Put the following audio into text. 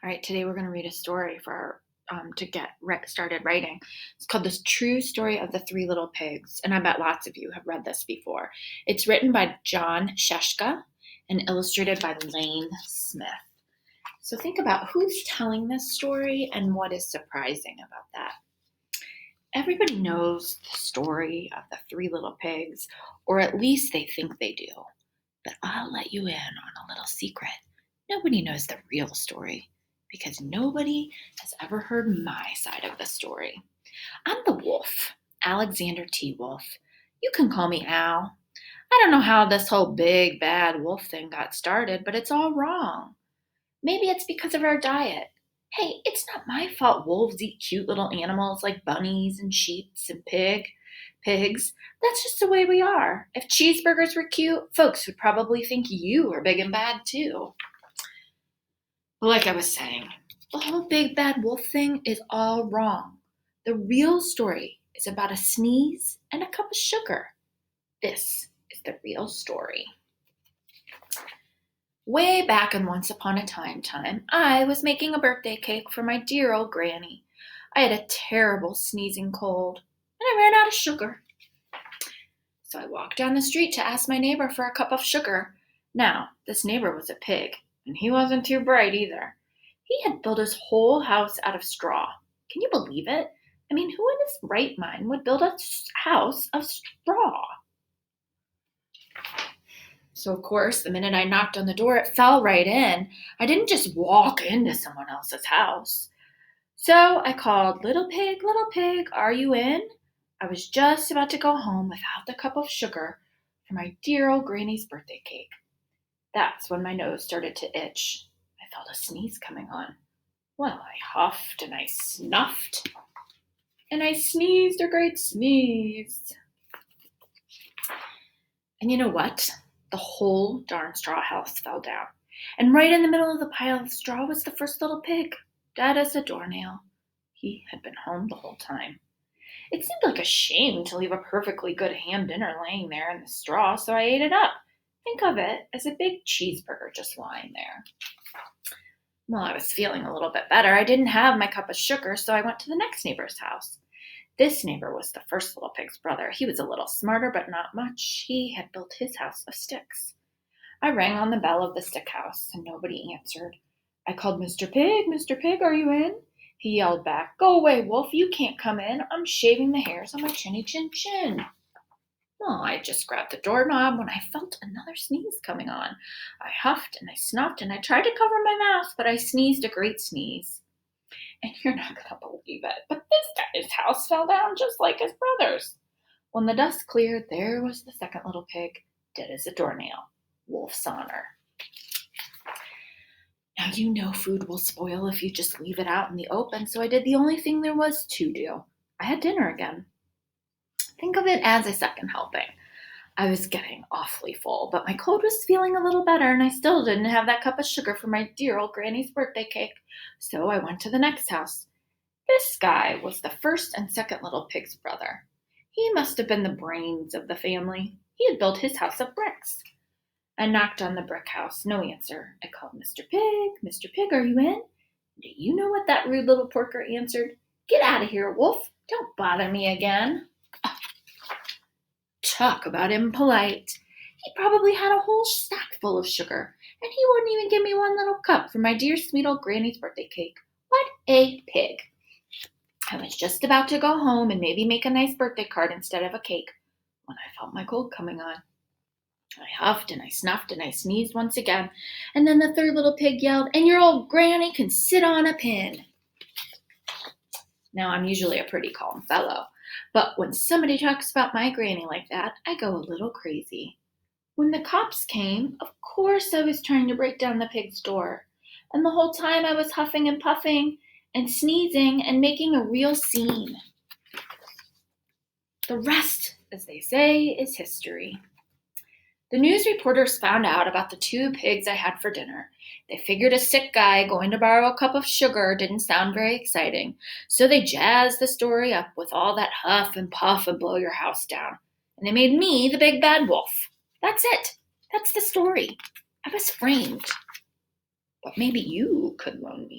All right, today we're going to read a story for to get started writing. It's called "The True Story of the Three Little Pigs," and I bet lots of you have read this before. It's written by John Sheshka and illustrated by Lane Smith. So think about who's telling this story and what is surprising about that. Everybody knows the story of the Three Little Pigs, or at least they think they do. But I'll let you in on a little secret. Nobody knows the real story because nobody has ever heard my side of the story. I'm the wolf, Alexander T. Wolf. You can call me Al. I don't know how this whole big bad wolf thing got started, but it's all wrong. Maybe it's because of our diet. Hey, it's not my fault wolves eat cute little animals like bunnies and sheep and pigs. That's just the way we are. If cheeseburgers were cute, folks would probably think you were big and bad too. Like I was saying, the whole big bad wolf thing is all wrong. The real story is about a sneeze and a cup of sugar. This is the real story. Way back in Once Upon a Time, I was making a birthday cake for my dear old granny. I had a terrible sneezing cold, and I ran out of sugar. So I walked down the street to ask my neighbor for a cup of sugar. Now, this neighbor was a pig, and he wasn't too bright either. He had built his whole house out of straw. Can you believe it? I mean, who in his right mind would build a house of straw? So, of course, the minute I knocked on the door, it fell right in. I didn't just walk into someone else's house. So I called, little pig, are you in? I was just about to go home without the cup of sugar for my dear old granny's birthday cake. That's when my nose started to itch. I felt a sneeze coming on. Well, I huffed and I snuffed, and I sneezed a great sneeze. And you know what? The whole darn straw house fell down. And right in the middle of the pile of straw was the first little pig, dead as a doornail. He had been home the whole time. It seemed like a shame to leave a perfectly good ham dinner laying there in the straw, so I ate it up. Think of it as a big cheeseburger just lying there. Well, I was feeling a little bit better. I didn't have my cup of sugar, so I went to the next neighbor's house. This neighbor was the first little pig's brother. He was a little smarter, but not much. He had built his house of sticks. I rang on the bell of the stick house, and nobody answered. I called, Mr. Pig, are you in? He yelled back, Go away, Wolf, you can't come in. I'm shaving the hairs on my chinny chin chin. Well, I just grabbed the doorknob when I felt another sneeze coming on. I huffed and I snuffed and I tried to cover my mouth, but I sneezed a great sneeze. And you're not going to believe it, but this guy's house fell down just like his brother's. When the dust cleared, there was the second little pig, dead as a doornail. Wolf's honor. Now you know food will spoil if you just leave it out in the open, so I did the only thing there was to do. I had dinner again. Think of it as a second helping. I was getting awfully full, but my cold was feeling a little better, and I still didn't have that cup of sugar for my dear old granny's birthday cake, so I went to the next house. This guy was the first and second little pig's brother. He must have been the brains of the family. He had built his house of bricks. I knocked on the brick house. No answer. I called, Mr. Pig, are you in? Do you know what that rude little porker answered? Get out of here, Wolf. Don't bother me again. Talk about impolite. He probably had a whole sack full of sugar, and he wouldn't even give me one little cup for my dear sweet old granny's birthday cake. What a pig. I was just about to go home and maybe make a nice birthday card instead of a cake when I felt my cold coming on. I huffed and I snuffed and I sneezed once again, and then the third little pig yelled, And your old granny can sit on a pin. Now, I'm usually a pretty calm fellow, but when somebody talks about my granny like that, I go a little crazy. When the cops came, of course I was trying to break down the pig's door, and the whole time I was huffing and puffing and sneezing and making a real scene. The rest, as they say, is history. The news reporters found out about the two pigs I had for dinner. They figured a sick guy going to borrow a cup of sugar didn't sound very exciting, so they jazzed the story up with all that huff and puff and blow your house down. And they made me the big bad wolf. That's it. That's the story. I was framed. But maybe you could loan me